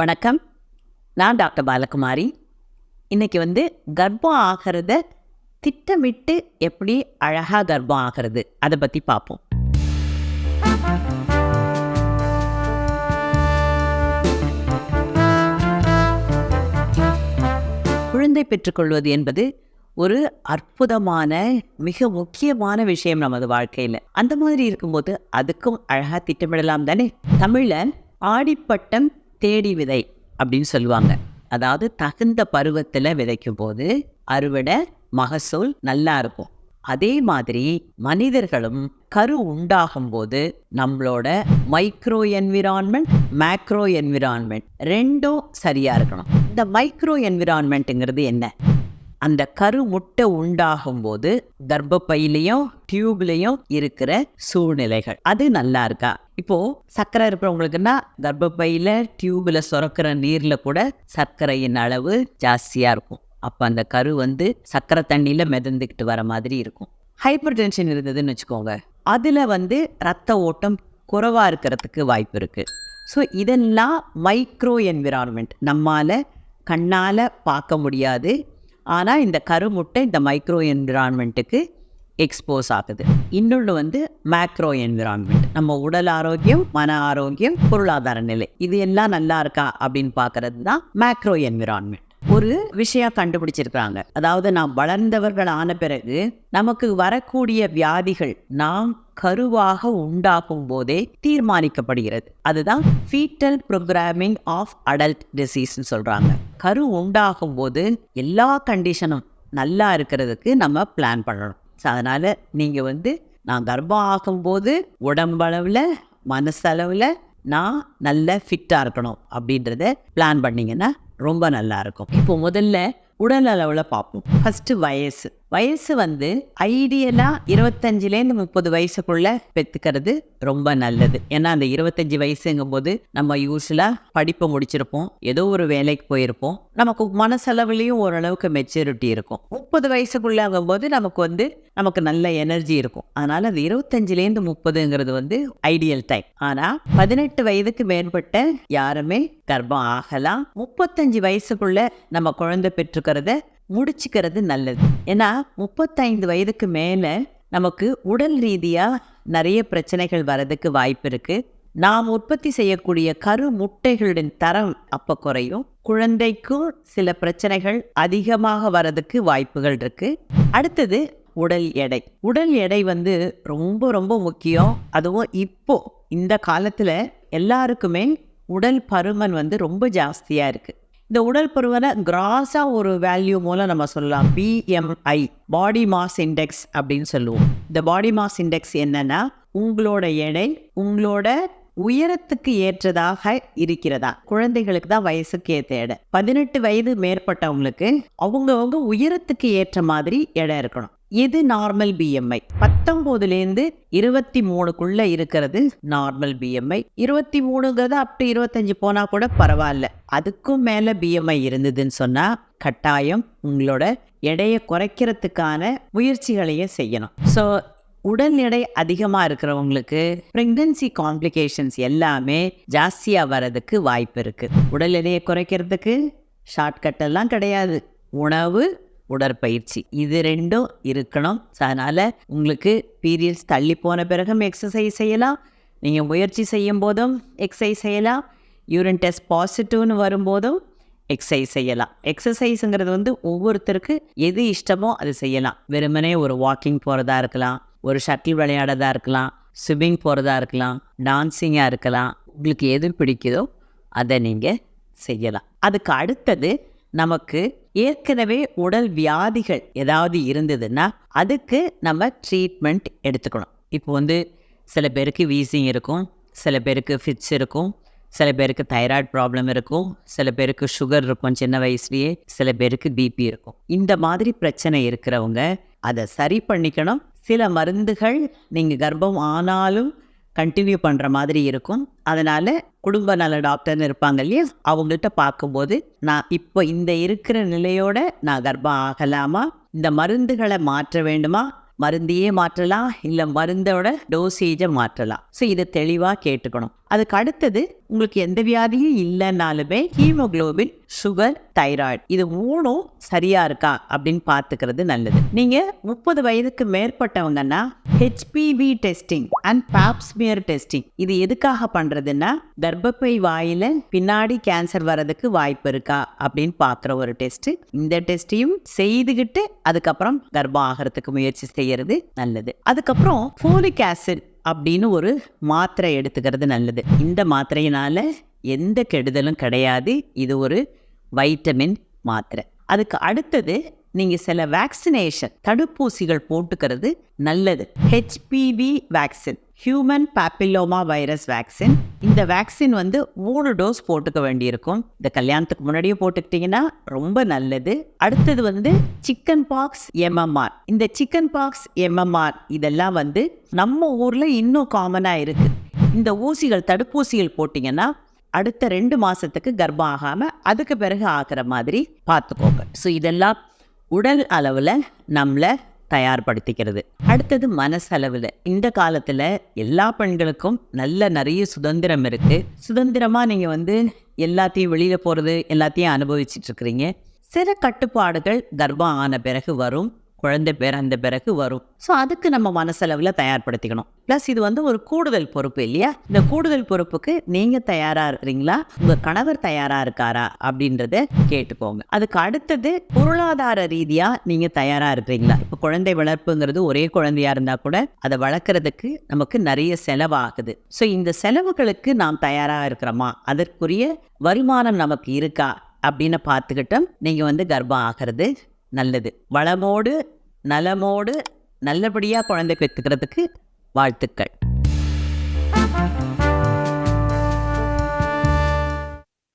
வணக்கம். நான் டாக்டர் பாலகுமாரி. இன்னைக்கு கர்ப்பம் ஆகிறத திட்டமிட்டு எப்படி அழகாக கர்ப்பம் ஆகிறது அதை பற்றி பார்ப்போம். குழந்தை பெற்றுக்கொள்வது என்பது ஒரு அற்புதமான மிக முக்கியமான விஷயம் நமது வாழ்க்கையில். அந்த மாதிரி இருக்கும்போது அதுக்கும் அழகாக திட்டமிடலாம் தானே. தமிழில் ஆடிப்பட்டம் தேடி விதை அப்படின்னு சொல்லுவாங்க. அதாவது தகுந்த பருவத்தில் விதைக்கும் போது அறுவடை மகசூல் நல்லா இருக்கும். அதே மாதிரி மனிதர்களும் கரு உண்டாகும் போது நம்மளோட மைக்ரோ என்விரான்மெண்ட் மேக்ரோ என்விரான்மெண்ட் ரெண்டும் சரியா இருக்கணும். இந்த மைக்ரோ என்விரான்மெண்ட்டுங்கிறது என்ன? அந்த கரு முட்டை உண்டாகும் போது கர்ப்பப்பையிலையும் டியூப்லையும் இருக்கிற சூழ்நிலைகள் அது நல்லா இருக்கா? இப்போ சர்க்கரை இருக்கிறவங்களுக்குன்னா கர்ப்பப்பையில டியூப்ல சுரக்கிற நீர்ல கூட சர்க்கரையின் அளவு ஜாஸ்தியா இருக்கும். அப்ப அந்த கரு சர்க்கரை தண்ணியில மிதந்துக்கிட்டு வர மாதிரி இருக்கும். ஹைப்பர் டென்ஷன் இருந்ததுன்னு வச்சுக்கோங்க, அதுல ரத்த ஓட்டம் குறைவா இருக்கிறதுக்கு வாய்ப்பு இருக்கு. ஸோ இதெல்லாம் மைக்ரோ என்விரான்மெண்ட், நம்மால கண்ணால பார்க்க முடியாது. ஆனால் இந்த கருமுட்டை இந்த மைக்ரோ என்விரான்மெண்ட்டுக்கு எக்ஸ்போஸ் ஆகுது. இன்னொன்று மேக்ரோ என்விரான்மெண்ட், நம்ம உடல் ஆரோக்கியம், மன ஆரோக்கியம், பொருளாதார நிலை, இது எல்லாம் நல்லா இருக்கா அப்படின்னு பார்க்கறது தான் மேக்ரோ என்விரான்மெண்ட். ஒரு விஷயம் கண்டுபிடிச்சிருக்காங்க. அதாவது நாம் வளர்ந்தவர்கள் ஆன பிறகு நமக்கு வரக்கூடிய வியாதிகள் நாம் கருவாக உண்டாகும் போதே தீர்மானிக்கப்படுகிறது. அதுதான் ஃபீட்டல் ப்ரோக்ராமிங் ஆஃப் அடல்ட் டிசீஸ்ன்னு சொல்றாங்க. கரு உண்டாகும் போது எல்லா கண்டிஷனும் நல்லா இருக்கிறதுக்கு நம்ம பிளான் பண்ணணும். அதனால நீங்க நான் கர்ப்பம் ஆகும்போது உடம்பளவில் மனசளவில் நான் நல்ல ஃபிட்டாக இருக்கணும் அப்படின்றத பிளான் பண்ணிங்கன்னா ரொம்ப நல்லா இருக்கும். இப்போ முதல்ல உடல் அளவில் பார்ப்போம். ஃபஸ்ட்டு வயசு ஐடியலாக 25லேருந்து 30 வயசுக்குள்ள பெற்றுக்கிறது ரொம்ப நல்லது. ஏன்னா அந்த 25 வயசுங்கும் போது நம்ம யூஸ்வலாக படிப்பை முடிச்சிருப்போம், ஏதோ ஒரு வேலைக்கு போயிருப்போம், நமக்கு மனசளவுலேயும் ஓரளவுக்கு மெச்சூரிட்டி இருக்கும். 30 வயசுக்குள்ளாகும் போது நமக்கு நல்ல எனர்ஜி இருக்கும். அதனால அது 25லேருந்து 30ங்கிறது ஐடியல் டைம். ஆனால் 18 வயதுக்கு மேற்பட்ட யாருமே கர்ப்பம் ஆகலாம். 35 வயசுக்குள்ள நம்ம குழந்தை பெற்றுக்கிறத முடிச்சுக்கிறது நல்லது. ஏன்னா 35 வயதுக்கு மேலே நமக்கு உடல் ரீதியாக நிறைய பிரச்சனைகள் வர்றதுக்கு வாய்ப்பு இருக்கு. நாம் உற்பத்தி செய்யக்கூடிய கரு முட்டைகளின் தரம் அப்போ குறையும். குழந்தைக்கும் சில பிரச்சனைகள் அதிகமாக வர்றதுக்கு வாய்ப்புகள் இருக்கு. அடுத்தது உடல் எடை ரொம்ப ரொம்ப முக்கியம். அதுவும் இப்போ இந்த காலத்தில் எல்லாருக்குமே உடல் பருமன் ரொம்ப ஜாஸ்தியாக இருக்குது. இந்த உடல் பருமனை கிராஸாக ஒரு வேல்யூ மூலம் நம்ம சொல்லலாம். BMI, பாடி மாஸ் இண்டெக்ஸ் அப்படின்னு சொல்லுவோம். இந்த பாடி மாஸ் இண்டெக்ஸ் என்னன்னா உங்களோட எடை உங்களோட உயரத்துக்கு ஏற்றதாக இருக்கிறதா. குழந்தைகளுக்கு தான் வயசுக்கு ஏற்ற எடை. 18 வயது மேற்பட்டவங்களுக்கு அவங்கவுங்க உயரத்துக்கு ஏற்ற மாதிரி எடை இருக்கணும். இது நார்மல் BMI. 19லேருந்து 23க்குள்ள இருக்கிறது நார்மல் BMI. 23ங்கிறது அப் டு 25 போனா கூட பரவாயில்ல. அதுக்கும் மேல BMI இருந்ததுன்னு சொன்னா கட்டாயம் உங்களோட எடையை குறைக்கிறதுக்கான முயற்சிகளையும் செய்யணும். ஸோ உடல் எடை அதிகமாக இருக்கிறவங்களுக்கு ப்ரெக்னன்சி காம்ப்ளிகேஷன்ஸ் எல்லாமே ஜாஸ்தியாக வர்றதுக்கு வாய்ப்பு இருக்குது. உடல் எடையை குறைக்கிறதுக்கு ஷார்ட்கட் எல்லாம் கிடையாது. உணவு, உடற்பயிற்சி, இது ரெண்டும் இருக்கணும். அதனால் உங்களுக்கு பீரியட்ஸ் தள்ளி போன பிறகும் எக்ஸசைஸ் செய்யலாம், நீங்கள் முயற்சி செய்யும் போதும் எக்ஸசைஸ் செய்யலாம், யூரின் டெஸ்ட் பாசிட்டிவ்னு வரும்போதும் எக்ஸசைஸ் செய்யலாம். எக்ஸசைஸுங்கிறது ஒவ்வொருத்தருக்கு எது இஷ்டமோ அது செய்யலாம். வெறுமனே ஒரு வாக்கிங் போகிறதா இருக்கலாம், ஒரு ஷட்டில் விளையாடுறதா இருக்கலாம், ஸ்விம்மிங் போகிறதா இருக்கலாம், டான்ஸிங்காக இருக்கலாம். உங்களுக்கு எது பிடிக்குதோ அதை நீங்கள் செய்யலாம். அதுக்கு அடுத்தது நமக்கு ஏற்கனவே உடல் வியாதிகள் ஏதாவது இருந்ததுன்னா அதுக்கு நம்ம ட்ரீட்மெண்ட் எடுத்துக்கணும். இப்போ சில பேருக்கு வீசிங் இருக்கும், சில பேருக்கு ஃபிட்ஸ் இருக்கும், சில பேருக்கு தைராய்டு ப்ராப்ளம் இருக்கும், சில பேருக்கு சுகர் இருக்கும் சின்ன வயசுலேயே, சில பேருக்கு பிபி இருக்கும். இந்த மாதிரி பிரச்சனை இருக்கிறவங்க அதை சரி பண்ணிக்கணும். சில மருந்துகள் நீங்கள் கர்ப்பம் ஆனாலும் கண்டினியூ பண்ணுற மாதிரி இருக்கும். அதனால் குடும்ப நல டாக்டர்னு இருப்பாங்க இல்லையா, அவங்கள்ட்ட பார்க்கும்போது நான் இப்போ இந்த இருக்கிற நிலையோட நான் கர்ப்பம் ஆகலாமா, இந்த மருந்துகளை மாற்ற வேண்டுமா, மருந்தையே மாற்றலாம், இல்லை மருந்தோட டோசேஜை மாற்றலாம். ஸோ இதை தெளிவாக கேட்டுக்கணும். அதுக்கு அடுத்தது உங்களுக்கு எந்த வியாதியும் இல்லைன்னாலுமே ஹீமோகுளோபின், சுகர், தைராய்டு இது 3ம் சரியா இருக்கா அப்படின்னு பார்த்துக்கிறது நல்லது. நீங்க 30 வயதுக்கு மேற்பட்டவங்கன்னா HPV testing and Pap smear testing இது எதுக்காக பண்றதுன்னா கர்ப்பப்பை வாயில பின்னாடி கேன்சர் வர்றதுக்கு வாய்ப்பு இருக்கா அப்படின்னு பார்க்குற ஒரு டெஸ்ட். இந்த டெஸ்டையும் செய்துகிட்டு அதுக்கப்புறம் கர்ப்பம் ஆகிறதுக்கு முயற்சி செய்யறது நல்லது. அதுக்கப்புறம் ஃபோலிக் ஆசிட் அப்படின்னு ஒரு மாத்திரை எடுத்துக்கிறது நல்லது. இந்த மாத்திரையினால எந்த கெடுதலும் கிடையாது. இது ஒரு வைட்டமின் மாத்திரை. அதுக்கு அடுத்தது நீங்கள் சில வேக்சினேஷன் தடுப்பூசிகள் போட்டுக்கிறது நல்லது. HPV vaccine, human papilloma virus vaccine. இந்த வேக்சின் 3 டோஸ் போட்டுக்க வேண்டியிருக்கும். இந்த கல்யாணத்துக்கு முன்னாடியே போட்டுக்கிட்டிங்கன்னா ரொம்ப நல்லது. அடுத்தது சிக்கன் பாக்ஸ், MMR. இந்த சிக்கன் பாக்ஸ், MMR இதெல்லாம் நம்ம ஊரில் இன்னும் காமனாக இருக்குது. இந்த ஊசிகள் தடுப்பூசிகள் போட்டிங்கன்னா அடுத்த 2 மாதத்துக்கு கர்ப்பம் ஆகாமல் அதுக்கு பிறகு ஆகிற மாதிரி பார்த்துக்கோங்க. ஸோ இதெல்லாம் உடல் அளவில் நம்மளை தயார்படுத்திக்கிறது. அடுத்தது மனசளவில் இந்த காலத்தில் எல்லா பெண்களுக்கும் நிறைய சுதந்திரம் இருக்குது. சுதந்திரமாக நீங்கள் எல்லாத்தையும் வெளியில் போகிறது எல்லாத்தையும் அனுபவிச்சிட்ருக்கிறீங்க. சில கட்டுப்பாடுகள் கர்ப்பம் ஆன பிறகு வரும், குழந்தை பிறந்த பிறகு வரும். ஸோ அதுக்கு நம்ம மனசளவில் தயார்படுத்திக்கணும். ப்ளஸ் இது ஒரு கூடுதல் பொறுப்பு இல்லையா? இந்த கூடுதல் பொறுப்புக்கு நீங்கள் தயாராக இருக்கிறீங்களா, உங்கள் கணவர் தயாராக இருக்காரா அப்படின்றத கேட்டுக்கோங்க. அதுக்கு அடுத்தது பொருளாதார ரீதியாக நீங்கள் தயாராக இருக்கிறீங்களா? இப்போ குழந்தை வளர்ப்புங்கிறது ஒரே குழந்தையாக இருந்தால் கூட அதை வளர்க்குறதுக்கு நமக்கு நிறைய செலவாகுது. ஸோ இந்த செலவுகளுக்கு நாம் தயாராக இருக்கிறோமா, அதற்குரிய வருமானம் நமக்கு இருக்கா அப்படின்னு பார்த்துக்கிட்டோம் நீங்கள் கர்ப்பம் ஆகிறது நல்லது. வளமோடு நலமோடு நல்லபடியாக குழந்தை பெற்றுக்கிறதுக்கு வாழ்த்துக்கள்.